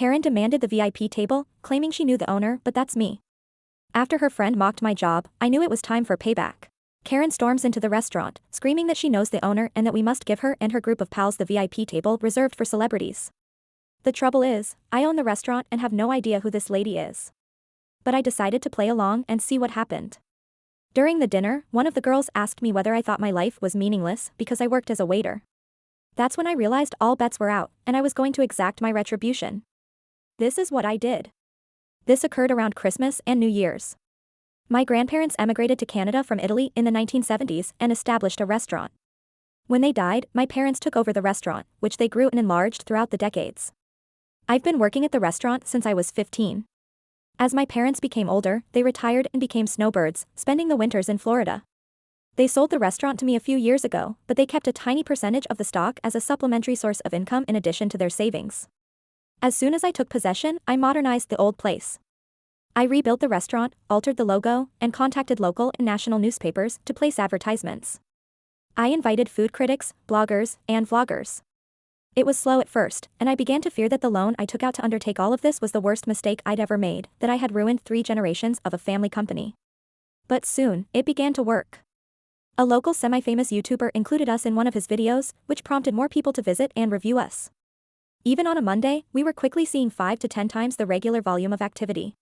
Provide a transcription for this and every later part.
Karen demanded the VIP table, claiming she knew the owner, but that's me. After her friend mocked my job, I knew it was time for payback. Karen storms into the restaurant, screaming that she knows the owner and that we must give her and her group of pals the VIP table reserved for celebrities. The trouble is, I own the restaurant and have no idea who this lady is. But I decided to play along and see what happened. During the dinner, one of the girls asked me whether I thought my life was meaningless because I worked as a waiter. That's when I realized all bets were out, and I was going to exact my retribution. This is what I did. This occurred around Christmas and New Year's. My grandparents emigrated to Canada from Italy in the 1970s and established a restaurant. When they died, my parents took over the restaurant, which they grew and enlarged throughout the decades. I've been working at the restaurant since I was 15. As my parents became older, they retired and became snowbirds, spending the winters in Florida. They sold the restaurant to me a few years ago, but they kept a tiny percentage of the stock as a supplementary source of income in addition to their savings. As soon as I took possession, I modernized the old place. I rebuilt the restaurant, altered the logo, and contacted local and national newspapers to place advertisements. I invited food critics, bloggers, and vloggers. It was slow at first, and I began to fear that the loan I took out to undertake all of this was the worst mistake I'd ever made, that I had ruined 3 generations of a family company. But soon, it began to work. A local semi-famous YouTuber included us in one of his videos, which prompted more people to visit and review us. Even on a Monday, we were quickly seeing 5 to 10 times the regular volume of activity.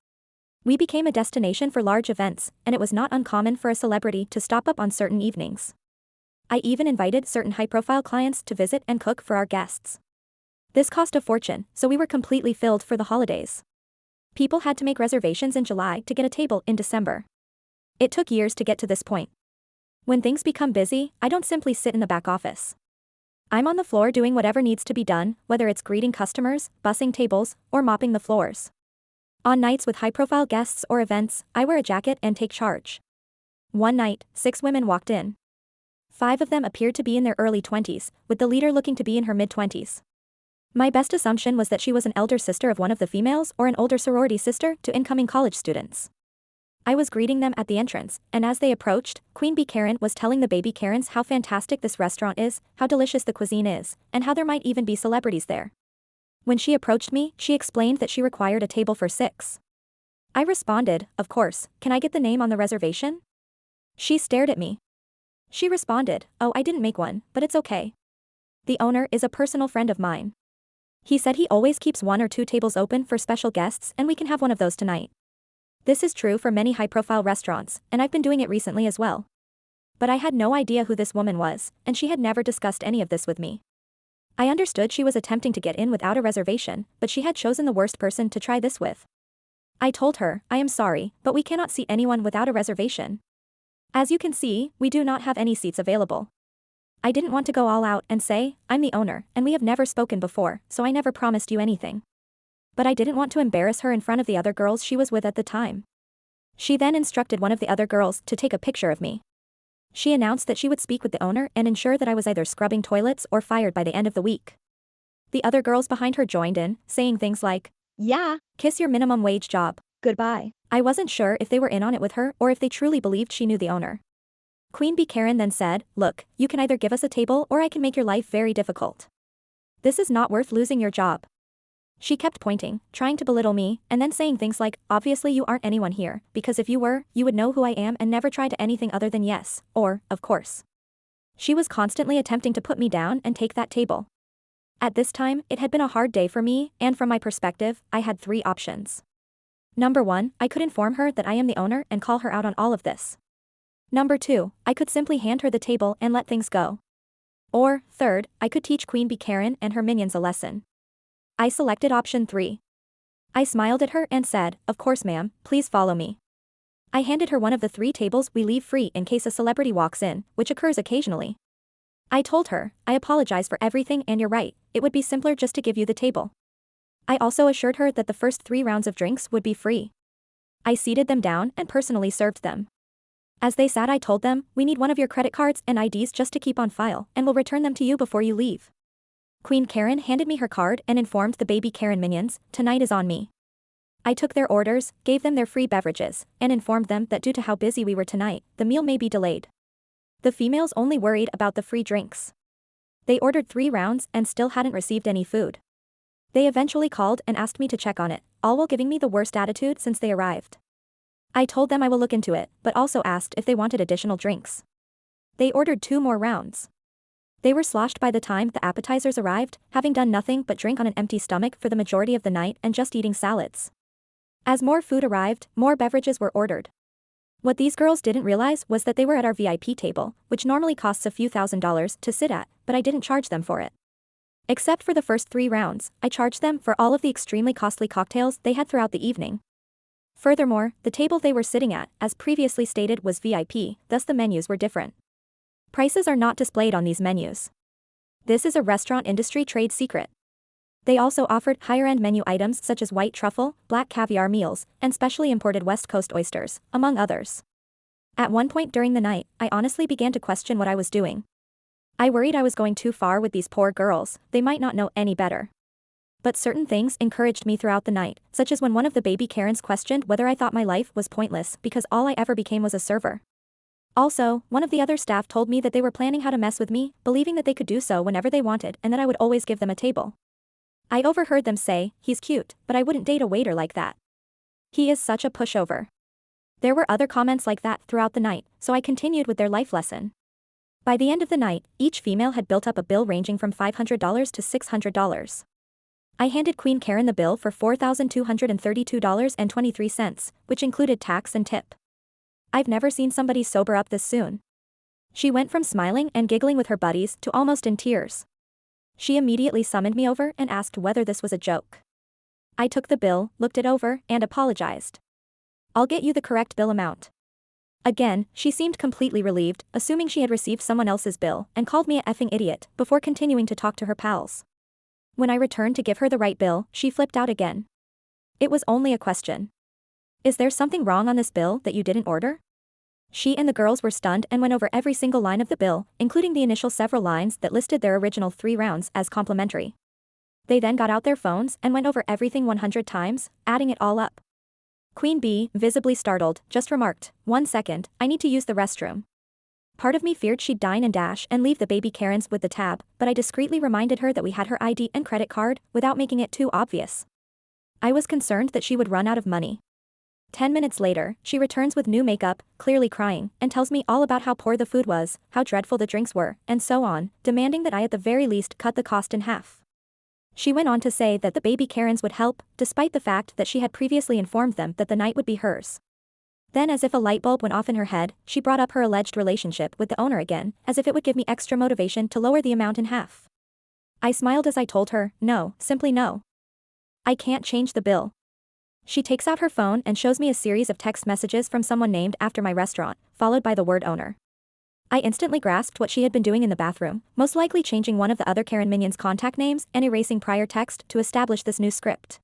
We became a destination for large events, and it was not uncommon for a celebrity to stop up on certain evenings. I even invited certain high-profile clients to visit and cook for our guests. This cost a fortune, so we were completely filled for the holidays. People had to make reservations in July to get a table in December. It took years to get to this point. When things become busy, I don't simply sit in the back office. I'm on the floor doing whatever needs to be done, whether it's greeting customers, bussing tables, or mopping the floors. On nights with high-profile guests or events, I wear a jacket and take charge. One night, 6 women walked in. 5 of them appeared to be in their early 20s, with the leader looking to be in her mid-20s. My best assumption was that she was an elder sister of one of the females or an older sorority sister to incoming college students. I was greeting them at the entrance, and as they approached, Queen Bee Karen was telling the baby Karens how fantastic this restaurant is, how delicious the cuisine is, and how there might even be celebrities there. When she approached me, she explained that she required a table for 6. I responded, "Of course, can I get the name on the reservation?" She stared at me. She responded, "Oh, I didn't make one, but it's okay. The owner is a personal friend of mine. He said he always keeps 1 or 2 tables open for special guests and we can have one of those tonight." This is true for many high-profile restaurants, and I've been doing it recently as well. But I had no idea who this woman was, and she had never discussed any of this with me. I understood she was attempting to get in without a reservation, but she had chosen the worst person to try this with. I told her, "I am sorry, but we cannot seat anyone without a reservation. As you can see, we do not have any seats available." I didn't want to go all out and say, "I'm the owner, and we have never spoken before, so I never promised you anything." But I didn't want to embarrass her in front of the other girls she was with at the time. She then instructed one of the other girls to take a picture of me. She announced that she would speak with the owner and ensure that I was either scrubbing toilets or fired by the end of the week. The other girls behind her joined in, saying things like, "Yeah, kiss your minimum wage job, goodbye." I wasn't sure if they were in on it with her or if they truly believed she knew the owner. Queen Bee Karen then said, "Look, you can either give us a table or I can make your life very difficult. This is not worth losing your job." She kept pointing, trying to belittle me, and then saying things like, "Obviously you aren't anyone here, because if you were, you would know who I am and never try to anything other than yes, or, of course." She was constantly attempting to put me down and take that table. At this time, it had been a hard day for me, and from my perspective, I had 3 options. Number 1, I could inform her that I am the owner and call her out on all of this. Number 2, I could simply hand her the table and let things go. Or, third, I could teach Queen Bee Karen and her minions a lesson. I selected option 3. I smiled at her and said, "Of course ma'am, please follow me." I handed her one of the 3 tables we leave free in case a celebrity walks in, which occurs occasionally. I told her, "I apologize for everything and you're right, it would be simpler just to give you the table." I also assured her that the first 3 rounds of drinks would be free. I seated them down and personally served them. As they sat, I told them, "We need one of your credit cards and IDs just to keep on file, and we'll return them to you before you leave." Queen Karen handed me her card and informed the baby Karen minions, "Tonight is on me." I took their orders, gave them their free beverages, and informed them that due to how busy we were tonight, the meal may be delayed. The females only worried about the free drinks. They ordered 3 rounds and still hadn't received any food. They eventually called and asked me to check on it, all while giving me the worst attitude since they arrived. I told them I will look into it, but also asked if they wanted additional drinks. They ordered 2 more rounds. They were sloshed by the time the appetizers arrived, having done nothing but drink on an empty stomach for the majority of the night and just eating salads. As more food arrived, more beverages were ordered. What these girls didn't realize was that they were at our VIP table, which normally costs a few $1,000s to sit at, but I didn't charge them for it. Except for the first 3 rounds, I charged them for all of the extremely costly cocktails they had throughout the evening. Furthermore, the table they were sitting at, as previously stated, was VIP, thus the menus were different. Prices are not displayed on these menus. This is a restaurant industry trade secret. They also offered higher-end menu items such as white truffle, black caviar meals, and specially imported West Coast oysters, among others. At one point during the night, I honestly began to question what I was doing. I worried I was going too far with these poor girls, they might not know any better. But certain things encouraged me throughout the night, such as when one of the baby Karens questioned whether I thought my life was pointless because all I ever became was a server. Also, one of the other staff told me that they were planning how to mess with me, believing that they could do so whenever they wanted and that I would always give them a table. I overheard them say, "He's cute, but I wouldn't date a waiter like that. He is such a pushover." There were other comments like that throughout the night, so I continued with their life lesson. By the end of the night, each female had built up a bill ranging from $500 to $600. I handed Queen Karen the bill for $4,232.23, which included tax and tip. I've never seen somebody sober up this soon. She went from smiling and giggling with her buddies to almost in tears. She immediately summoned me over and asked whether this was a joke. I took the bill, looked it over, and apologized. "I'll get you the correct bill amount." Again, she seemed completely relieved, assuming she had received someone else's bill, and called me a effing idiot, before continuing to talk to her pals. When I returned to give her the right bill, she flipped out again. It was only a question. "Is there something wrong on this bill that you didn't order?" She and the girls were stunned and went over every single line of the bill, including the initial several lines that listed their original 3 rounds as complimentary. They then got out their phones and went over everything 100 times, adding it all up. Queen Bee, visibly startled, just remarked, "1 second, I need to use the restroom." Part of me feared she'd dine and dash and leave the baby Karens with the tab, but I discreetly reminded her that we had her ID and credit card, without making it too obvious. I was concerned that she would run out of money. 10 minutes later, she returns with new makeup, clearly crying, and tells me all about how poor the food was, how dreadful the drinks were, and so on, demanding that I at the very least cut the cost in half. She went on to say that the baby Karens would help, despite the fact that she had previously informed them that the night would be hers. Then, as if a light bulb went off in her head, she brought up her alleged relationship with the owner again, as if it would give me extra motivation to lower the amount in half. I smiled as I told her, "No, simply no. I can't change the bill." She takes out her phone and shows me a series of text messages from someone named after my restaurant, followed by the word owner. I instantly grasped what she had been doing in the bathroom, most likely changing one of the other Karen minions' contact names and erasing prior text to establish this new script.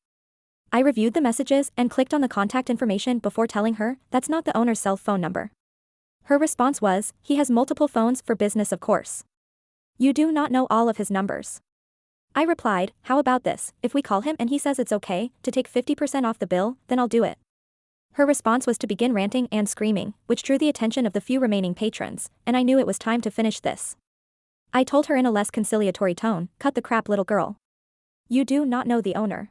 I reviewed the messages and clicked on the contact information before telling her, "That's not the owner's cell phone number." Her response was, "He has multiple phones for business, of course. You do not know all of his numbers." I replied, "How about this, if we call him and he says it's okay to take 50% off the bill, then I'll do it." Her response was to begin ranting and screaming, which drew the attention of the few remaining patrons, and I knew it was time to finish this. I told her in a less conciliatory tone, "Cut the crap, little girl. You do not know the owner.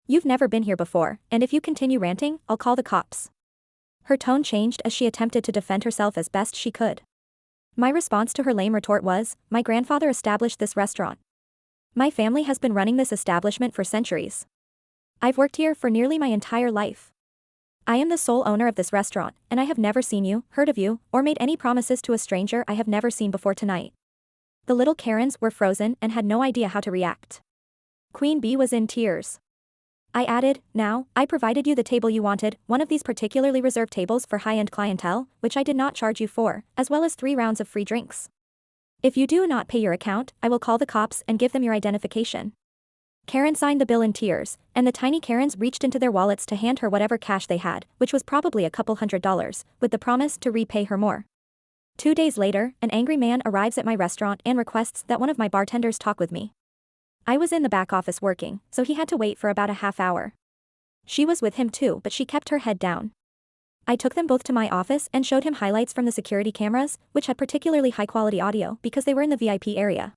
You've never been here before, and if you continue ranting, I'll call the cops." Her tone changed as she attempted to defend herself as best she could. My response to her lame retort was, "My grandfather established this restaurant. My family has been running this establishment for centuries. I've worked here for nearly my entire life. I am the sole owner of this restaurant, and I have never seen you, heard of you, or made any promises to a stranger I have never seen before tonight." The little Karens were frozen and had no idea how to react. Queen Bee was in tears. I added, "Now, I provided you the table you wanted, one of these particularly reserved tables for high-end clientele, which I did not charge you for, as well as 3 rounds of free drinks. If you do not pay your account, I will call the cops and give them your identification." Karen signed the bill in tears, and the tiny Karens reached into their wallets to hand her whatever cash they had, which was probably a couple $100s, with the promise to repay her more. 2 days later, an angry man arrives at my restaurant and requests that one of my bartenders talk with me. I was in the back office working, so he had to wait for about a half hour. She was with him too, but she kept her head down. I took them both to my office and showed him highlights from the security cameras, which had particularly high-quality audio because they were in the VIP area.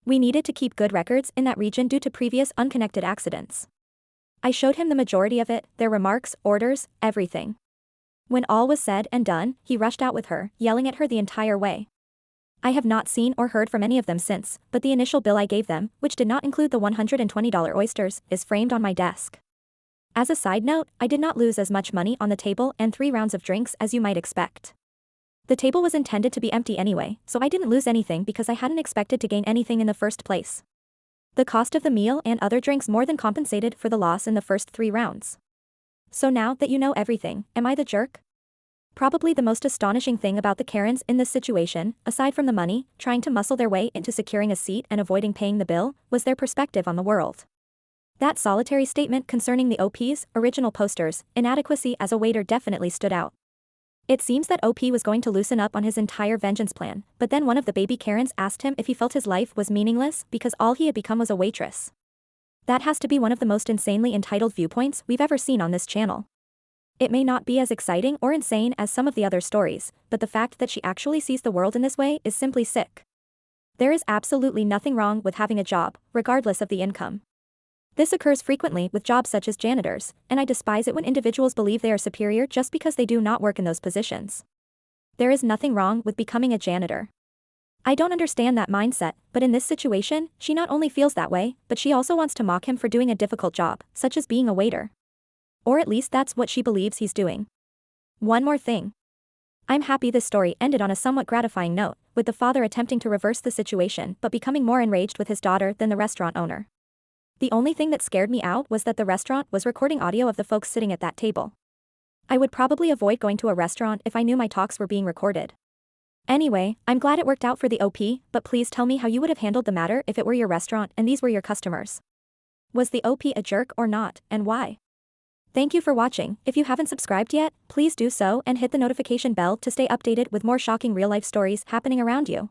We needed to keep good records in that region due to previous unconnected accidents. I showed him the majority of it, their remarks, orders, everything. When all was said and done, he rushed out with her, yelling at her the entire way. I have not seen or heard from any of them since, but the initial bill I gave them, which did not include the $120 oysters, is framed on my desk. As a side note, I did not lose as much money on the table and 3 rounds of drinks as you might expect. The table was intended to be empty anyway, so I didn't lose anything because I hadn't expected to gain anything in the first place. The cost of the meal and other drinks more than compensated for the loss in the first 3 rounds. So now that you know everything, am I the jerk? Probably the most astonishing thing about the Karens in this situation, aside from the money, trying to muscle their way into securing a seat and avoiding paying the bill, was their perspective on the world. That solitary statement concerning the OP's original poster's inadequacy as a waiter definitely stood out. It seems that OP was going to loosen up on his entire vengeance plan, but then one of the baby Karens asked him if he felt his life was meaningless because all he had become was a waitress. That has to be one of the most insanely entitled viewpoints we've ever seen on this channel. It may not be as exciting or insane as some of the other stories, but the fact that she actually sees the world in this way is simply sick. There is absolutely nothing wrong with having a job, regardless of the income. This occurs frequently with jobs such as janitors, and I despise it when individuals believe they are superior just because they do not work in those positions. There is nothing wrong with becoming a janitor. I don't understand that mindset, but in this situation, she not only feels that way, but she also wants to mock him for doing a difficult job, such as being a waiter. Or at least that's what she believes he's doing. One more thing. I'm happy this story ended on a somewhat gratifying note, with the father attempting to reverse the situation but becoming more enraged with his daughter than the restaurant owner. The only thing that scared me out was that the restaurant was recording audio of the folks sitting at that table. I would probably avoid going to a restaurant if I knew my talks were being recorded. Anyway, I'm glad it worked out for the OP, but please tell me how you would have handled the matter if it were your restaurant and these were your customers. Was the OP a jerk or not, and why? Thank you for watching. If you haven't subscribed yet, please do so and hit the notification bell to stay updated with more shocking real-life stories happening around you.